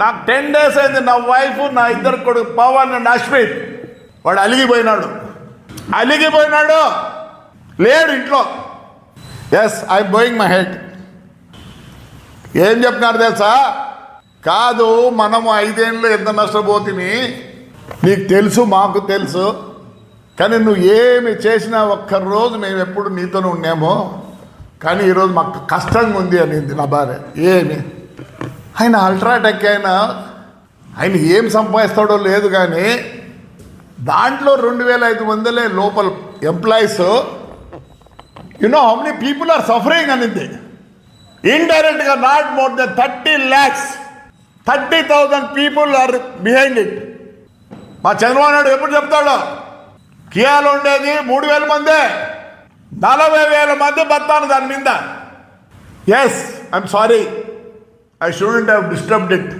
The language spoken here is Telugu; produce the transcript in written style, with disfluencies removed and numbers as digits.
నాకు 10 days అయింది. నా వైఫ్, నా ఇద్దరు కొడుకు పవన్ అండ్ అశ్విత్, వాడు అలిగిపోయినాడు లేడు ఇంట్లో. Yes, I'm going my head. ఏం చెప్పినారు తెలుసా? కాదు, మనము 5 ఏళ్ళు ఎంత నష్టపోతుంది నీకు తెలుసు, మాకు తెలుసు, కానీ నువ్వు ఏమి చేసినా ఒక్కరోజు మేము ఎప్పుడు నీతోనే ఉన్నామో, కానీ ఈరోజు మాకు కష్టంగా ఉంది అనింది నా భార్య. ఏమి ఆయన అల్ట్రాటెక్ ఆయన ఏం సంపాదిస్తాడో లేదు, కానీ దాంట్లో 2500 లోపల employees. You know how many people are suffering అనింది. ఇండైరెక్ట్గా not more than 30 lakhs, 30,000 people are behind it. మా చంద్రబాబు నాయుడు ఎప్పుడు చెప్తాడో, కియాలో ఉండేది 3,000 మందే, 40,000 మంది బతాను దాని మీద. Yes, I'm sorry, I shouldn't have disturbed it.